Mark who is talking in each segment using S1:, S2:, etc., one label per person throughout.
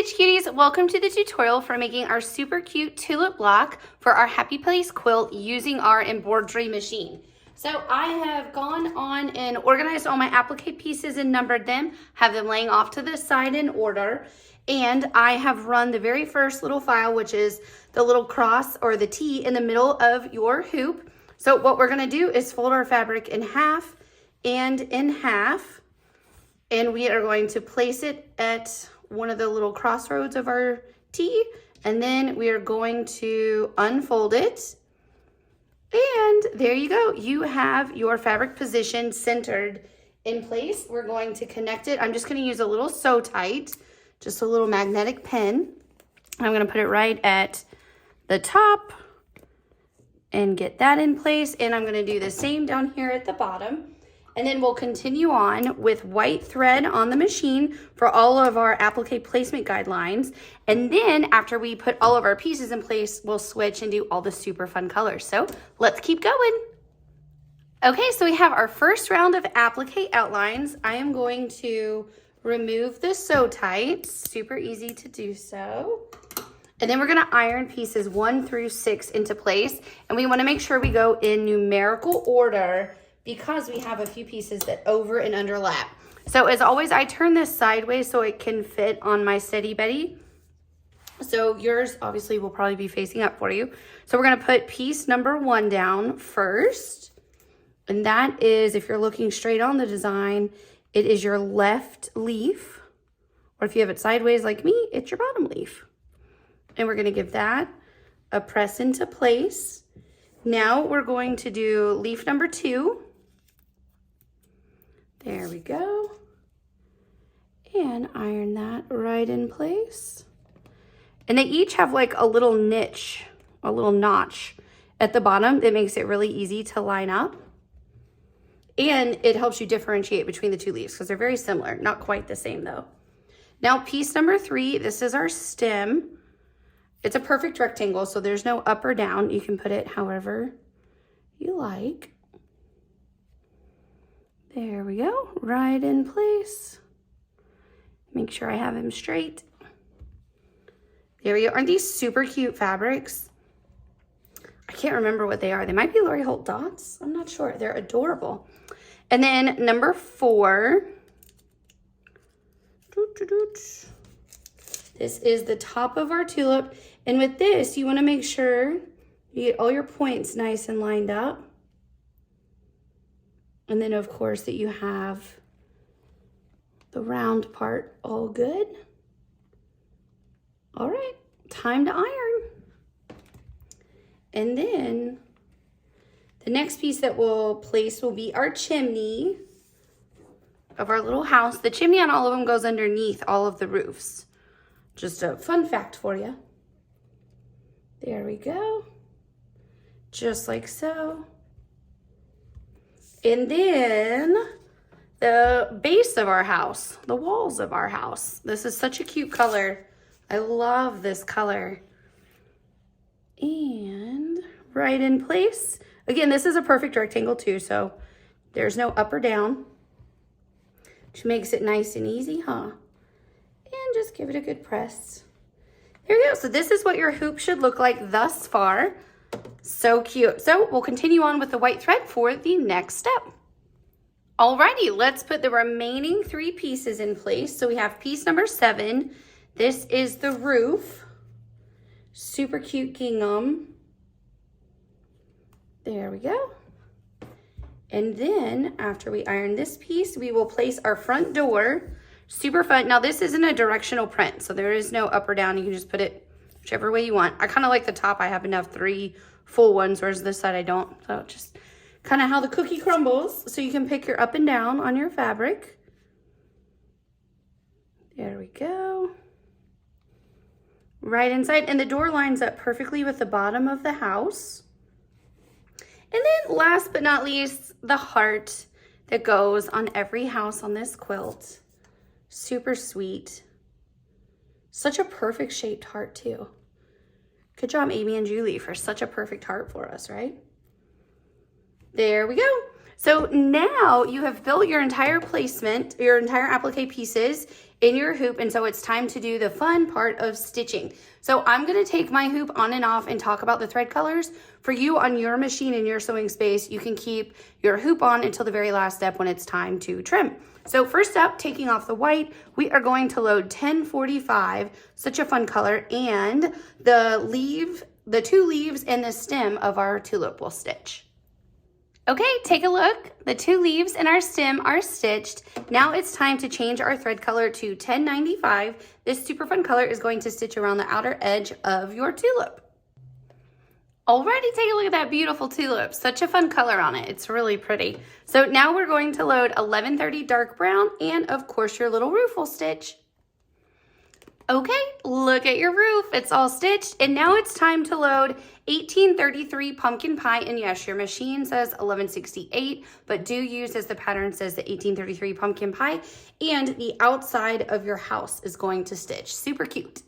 S1: Beach Cuties, welcome to the tutorial for making our super cute tulip block for our Happy Place quilt using our embroidery machine. So I have gone on and organized all my applique pieces and numbered them, have them laying off to the side in order, and I have run the very first little file, which is the little cross or the T in the middle of your hoop. So what we're gonna do is fold our fabric in half and in half, and we are going to place it at one of the little crossroads of our T, and then we are going to unfold it. And there you go. You have your fabric position centered in place. We're going to connect it. I'm just going to use a little sew tight, just a little magnetic pin. I'm going to put it right at the top and get that in place. And I'm going to do the same down here at the bottom. And then we'll continue on with white thread on the machine for all of our applique placement guidelines. And then after we put all of our pieces in place, we'll switch and do all the super fun colors. So let's keep going. Okay, so we have our first round of applique outlines. I am going to remove the sew tight, super easy to do so. And then we're gonna iron pieces 1 through 6 into place. And we wanna make sure we go in numerical order because we have a few pieces that over and underlap. So as always, I turn this sideways so it can fit on my Steady Betty. So yours obviously will probably be facing up for you. So we're gonna put piece number 1 down first. And that is, if you're looking straight on the design, it is your left leaf. Or if you have it sideways like me, it's your bottom leaf. And we're gonna give that a press into place. Now we're going to do leaf number 2. There we go. And iron that right in place. And they each have like a little niche, a little notch at the bottom that makes it really easy to line up. And it helps you differentiate between the two leaves because they're very similar, not quite the same though. Now piece number 3, this is our stem. It's a perfect rectangle, so there's no up or down. You can put it however you like. There we go, right in place. Make sure I have him straight. There we go. Aren't these super cute fabrics? I can't remember what they are. They might be Lori Holt dots. I'm not sure. They're adorable. And then number 4. This is the top of our tulip. And with this, you want to make sure you get all your points nice and lined up. And then, of course, that you have the round part all good. All right, time to iron. And then the next piece that we'll place will be our chimney of our little house. The chimney on all of them goes underneath all of the roofs. Just a fun fact for you. There we go. Just like so. And then the base of our house, the walls of our house. This is such a cute color. I love this color. And right in place. Again, this is a perfect rectangle too, so there's no up or down, which makes it nice and easy, huh? And just give it a good press. There you go. So this is what your hoop should look like thus far. So cute. So we'll continue on with the white thread for the next step. Alrighty, let's put the remaining 3 pieces in place. So we have piece number 7. This is the roof. Super cute gingham. There we go. And then after we iron this piece, we will place our front door. Super fun. Now this isn't a directional print, so there is no up or down. You can just put it whichever way you want. I kind of like the top. I happen to have 3 full ones, whereas this side I don't. So just kind of how the cookie crumbles. So you can pick your up and down on your fabric. There we go. Right inside. And the door lines up perfectly with the bottom of the house. And then last but not least, the heart that goes on every house on this quilt. Super sweet. Such a perfect shaped heart too. Good job, Amy and Julie, for such a perfect heart for us, right? There we go. So now you have built your entire placement, your entire applique pieces in your hoop, and so it's time to do the fun part of stitching. So I'm gonna take my hoop on and off and talk about the thread colors. For you on your machine in your sewing space, you can keep your hoop on until the very last step when it's time to trim. So first up, taking off the white, we are going to load 1045, such a fun color, and the two leaves and the stem of our tulip will stitch. Okay, take a look. The two leaves and our stem are stitched. Now it's time to change our thread color to 1095. This super fun color is going to stitch around the outer edge of your tulip. Already take a look at that beautiful tulip. Such a fun color on it. It's really pretty. So now we're going to load 1130 dark brown, and of course your little roof will stitch. Okay, look at your roof. It's all stitched, and now it's time to load 1833 pumpkin pie. And yes, your machine says 1168, but do use as the pattern says the 1833 pumpkin pie, and the outside of your house is going to stitch. Super cute.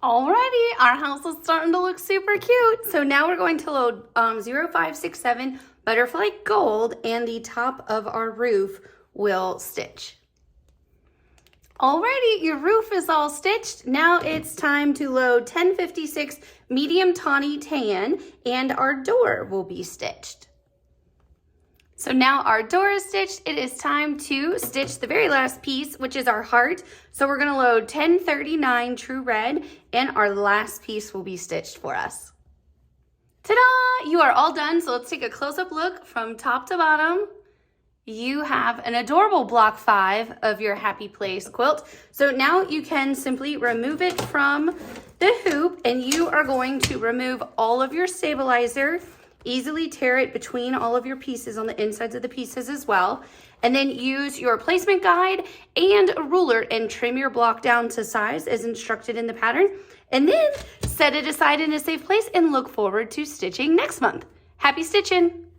S1: Alrighty, our house is starting to look super cute. So now we're going to load 0567 butterfly gold, and the top of our roof will stitch. Alrighty, your roof is all stitched. Now it's time to load 1056 medium tawny tan, and our door will be stitched. So now our door is stitched. It is time to stitch the very last piece, which is our heart. So we're gonna load 1039 true red, and our last piece will be stitched for us. Ta-da! You are all done. So let's take a close-up look from top to bottom. You have an adorable block 5 of your Happy Place quilt. So now you can simply remove it from the hoop, and you are going to remove all of your stabilizer, easily tear it between all of your pieces on the insides of the pieces as well, and then use your placement guide and a ruler and trim your block down to size as instructed in the pattern, and then set it aside in a safe place and look forward to stitching next month. Happy stitching!